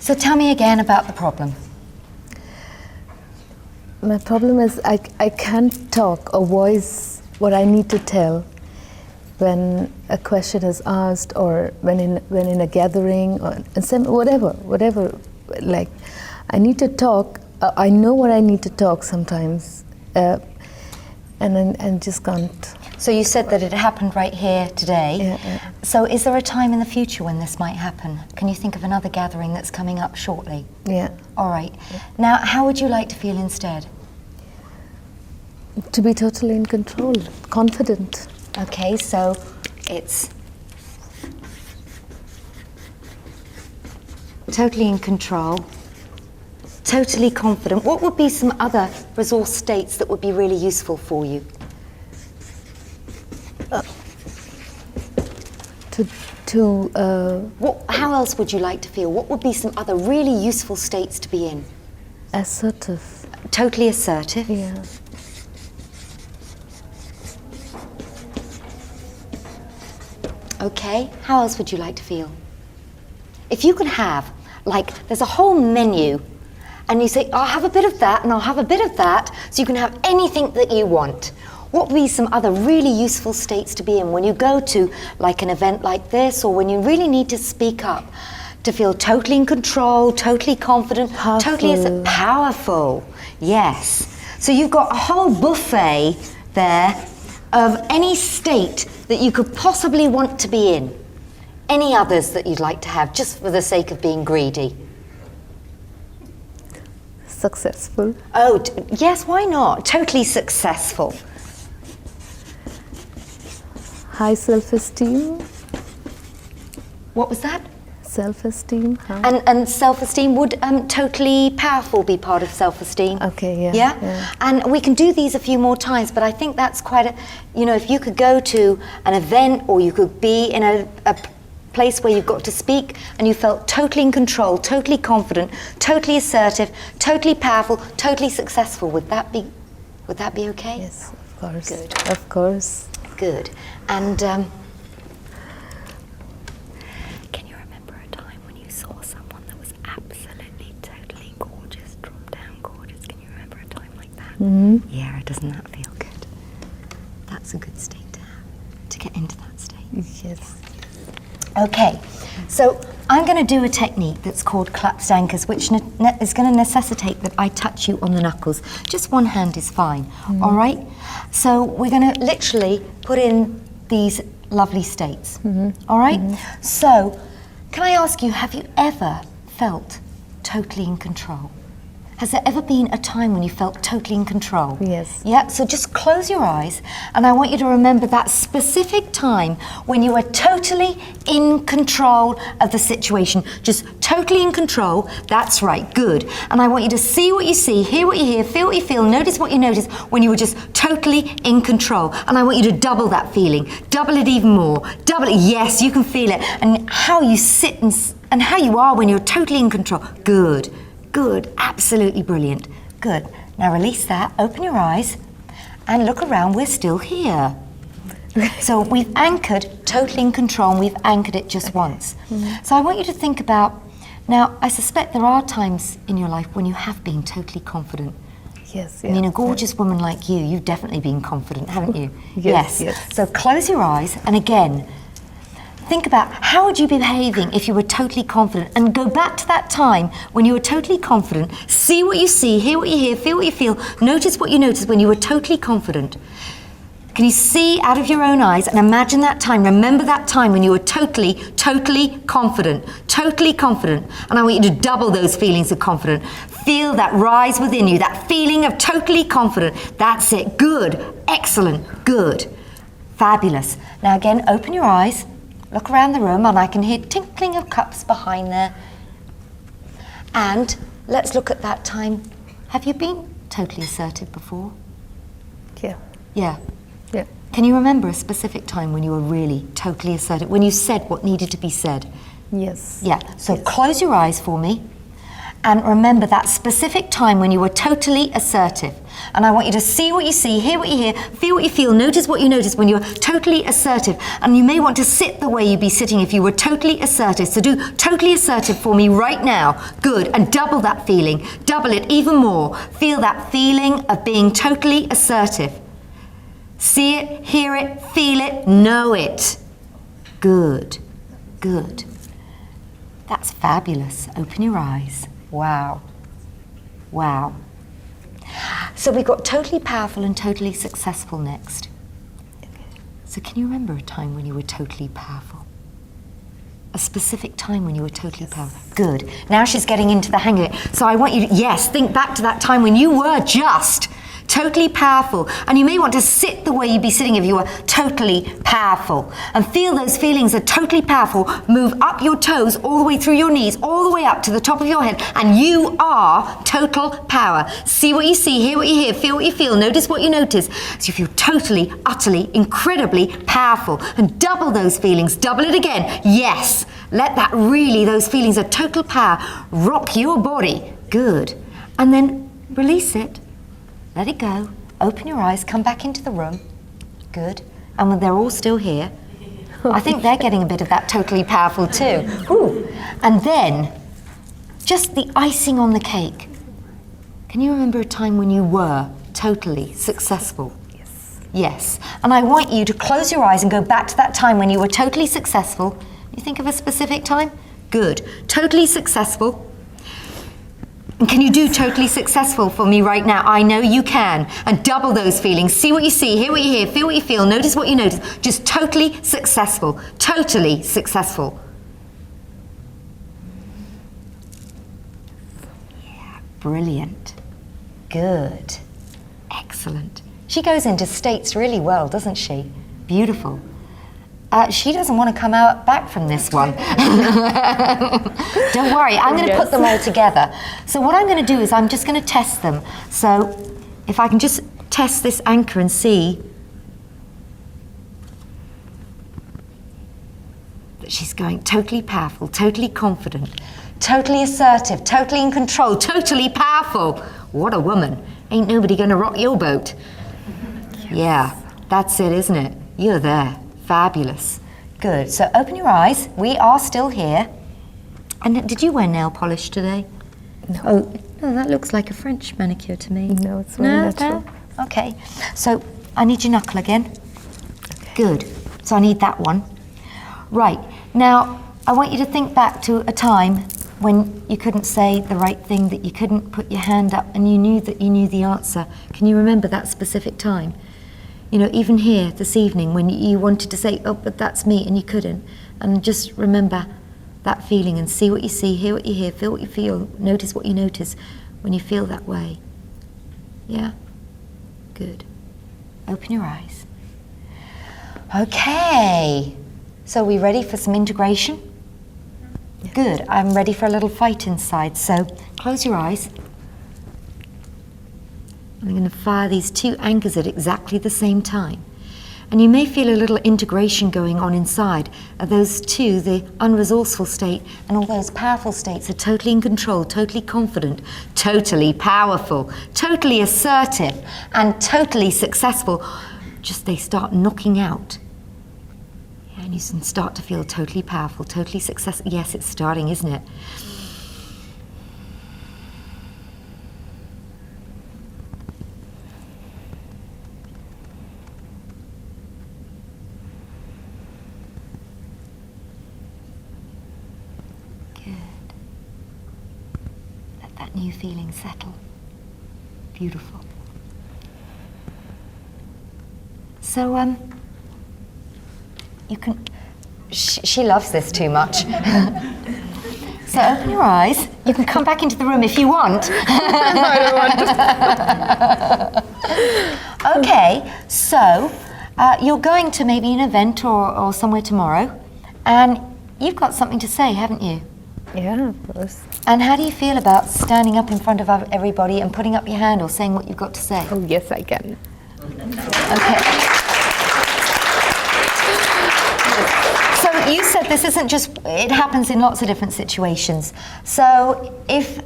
So tell me again about the problem. My problem is I can't talk or voice what I need to tell when a question is asked, or when in a gathering, or in some, whatever. Like, I need to talk. I know what I need to talk sometimes, and I just can't. So you said that it happened right here today. Yeah. So is there a time in the future when this might happen? Can you think of another gathering that's coming up shortly? Yeah. All right. Now, how would you like to feel instead? To be totally in control, confident. Okay, so it's totally in control, totally confident. What would be some other resource states that would be really useful for you? How else would you like to feel? What would be some other really useful states to be in? Assertive. Totally assertive. Yeah. Okay, how else would you like to feel? If you could have, like, there's a whole menu, and you say, I'll have a bit of that, and I'll have a bit of that, so you can have anything that you want. What would be some other really useful states to be in when you go to, like, an event like this, or when you really need to speak up, to feel totally in control, totally confident, totally powerful? Yes. So you've got a whole buffet there of any state that you could possibly want to be in. Any others that you'd like to have, just for the sake of being greedy? Successful. Oh, yes, why not? Totally successful. High self-esteem. What was that? Self-esteem. And self-esteem, would totally powerful be part of self-esteem? Okay, yeah. Yeah? And we can do these a few more times, but I think that's quite a, if you could go to an event, or you could be in a place where you've got to speak and you felt totally in control, totally confident, totally assertive, totally powerful, totally successful. Would that be okay? Yes, of course. Good. Of course. Good. And Mm-hmm. yeah, doesn't that feel good? That's a good state to have, to get into that state. Yes. Okay, so I'm going to do a technique that's called clapped anchors, which is going to necessitate that I touch you on the knuckles. Just one hand is fine, all right? So we're going to literally put in these lovely states, all right? So can I ask you, have you ever felt totally in control? Has there ever been a time when you felt totally in control? Yes. Yeah, so just close your eyes, and I want you to remember that specific time when you were totally in control of the situation. Just totally in control. That's right, good. And I want you to see what you see, hear what you hear, feel what you feel, notice what you notice when you were just totally in control. And I want you to double that feeling. Double it even more. Double it. Yes, you can feel it. And how you sit and how you are when you're totally in control. Good. Good, absolutely brilliant. Good. Now release that, open your eyes, and look around. We're still here. So we've anchored totally in control, and we've anchored it just once. So I want you to think about, now I suspect there are times in your life when you have been totally confident. Yes. I mean, a gorgeous woman like you, you've definitely been confident, haven't you? Yes. So close your eyes, and again, think about how would you be behaving if you were totally confident, and go back to that time when you were totally confident. See what you see, hear what you hear, feel what you feel, notice what you notice when you were totally confident. Can you see out of your own eyes and imagine that time, remember that time when you were totally confident, and I want you to double those feelings of confidence. Feel that rise within you, that feeling of totally confident. That's it, good, excellent, good, fabulous. Now again, open your eyes. Look around the room, and I can hear tinkling of cups behind there. And let's look at that time. Have you been totally assertive before? Yeah. Yeah. Yeah. Can you remember a specific time when you were really totally assertive, when you said what needed to be said? Yes. Yeah. So Yes. close your eyes for me, and remember that specific time when you were totally assertive. And I want you to see what you see, hear what you hear, feel what you feel, notice what you notice when you're totally assertive. And you may want to sit the way you'd be sitting if you were totally assertive. So do totally assertive for me right now. Good. And double that feeling. Double it even more. Feel that feeling of being totally assertive. See it, hear it, feel it, know it. Good. Good. That's fabulous. Open your eyes. Wow. Wow. So we've got totally powerful and totally successful next. So can you remember a time when you were totally powerful? A specific time when you were totally powerful? Good. Now she's getting into the hang of it. So I want you to, yes, think back to that time when you were just totally powerful. And you may want to sit the way you'd be sitting if you were totally powerful. And feel those feelings are totally powerful. Move up your toes all the way through your knees, all the way up to the top of your head. And you are total power. See what you see, hear what you hear, feel what you feel, notice what you notice. So you feel totally, utterly, incredibly powerful. And double those feelings. Double it again. Yes. Let that really, those feelings of total power rock your body. Good. And then release it. Let it go. Open your eyes. Come back into the room. Good. And when they're all still here, I think they're getting a bit of that totally powerful too. Ooh. And then, just the icing on the cake. Can you remember a time when you were totally successful? Yes. Yes. And I want you to close your eyes and go back to that time when you were totally successful. You think of a specific time? Good. Totally successful. And can you do totally successful for me right now? I know you can. And double those feelings. See what you see, hear what you hear, feel what you feel, notice what you notice. Just totally successful. Totally successful. Yeah, brilliant. Good. Excellent. She goes into states really well, doesn't she? Beautiful. She doesn't want to come out back from this one. Don't worry, I'm going to put them all together. So what I'm going to do is I'm just going to test them. So if I can just test this anchor and see that she's going totally powerful, totally confident, totally assertive, totally in control, totally powerful. What a woman. Ain't nobody going to rock your boat. Yes. Yeah, that's it, isn't it? You're there. Fabulous. Good. So open your eyes. We are still here. And did you wear nail polish today? No. Oh, no, that looks like a French manicure to me. No, it's very natural. No? Okay. So I need your knuckle again. Okay. Good. So I need that one. Right. Now, I want you to think back to a time when you couldn't say the right thing, that you couldn't put your hand up and you knew that you knew the answer. Can you remember that specific time? You know, even here this evening when you wanted to say, oh, but that's me, and you couldn't. And just remember that feeling and see what you see, hear what you hear, feel what you feel, notice what you notice when you feel that way. Yeah? Good. Open your eyes. Okay. So are we ready for some integration? Yeah. Good. I'm ready for a little fight inside. So close your eyes. I'm going to fire these two anchors at exactly the same time. And you may feel a little integration going on inside. Those two, the unresourceful state and all those powerful states, are totally in control, totally confident, totally powerful, totally assertive, and totally successful. Just they start knocking out. And you can start to feel totally powerful, totally successful. Yes, it's starting, isn't it? New feeling settle. Beautiful. So, you can, she loves this too much. So open your eyes. You can come back into the room if you want. I don't want. Okay, so you're going to maybe an event or somewhere tomorrow, and you've got something to say, haven't you? Yeah, of course. And how do you feel about standing up in front of everybody and putting up your hand or saying what you've got to say? Oh, yes, I can. Okay. So you said this isn't just, it happens in lots of different situations. So if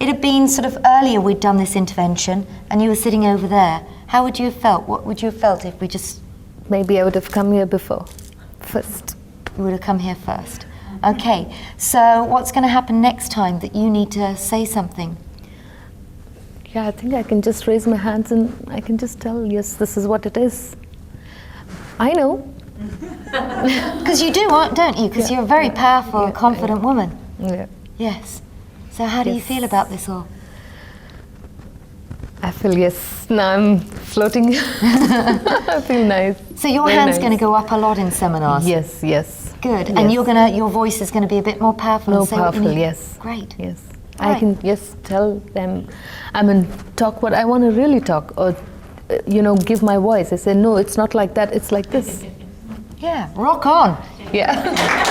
it had been sort of earlier we'd done this intervention and you were sitting over there, how would you have felt? What would you have felt if we just... Maybe I would have come here before, first. You would have come here first. Okay, so what's going to happen next time that you need to say something? Yeah, I think I can just raise my hands and I can just tell, yes, this is what it is. I know. Because you do, don't you? Because you're a very powerful, confident woman. Yeah. Yes. So how do you feel about this all? I feel, yes, now I'm floating. I feel nice. So your Very hand's nice. going to go up a lot in seminars? Yes, yes. Good. Yes. And your voice is going to be a bit more powerful. More and say what you powerful, need. yes. Great. Yes. All I right. can just tell them, talk what I want to really talk, or, give my voice. I say, no, it's not like that, it's like this. Yeah, rock on. Yeah.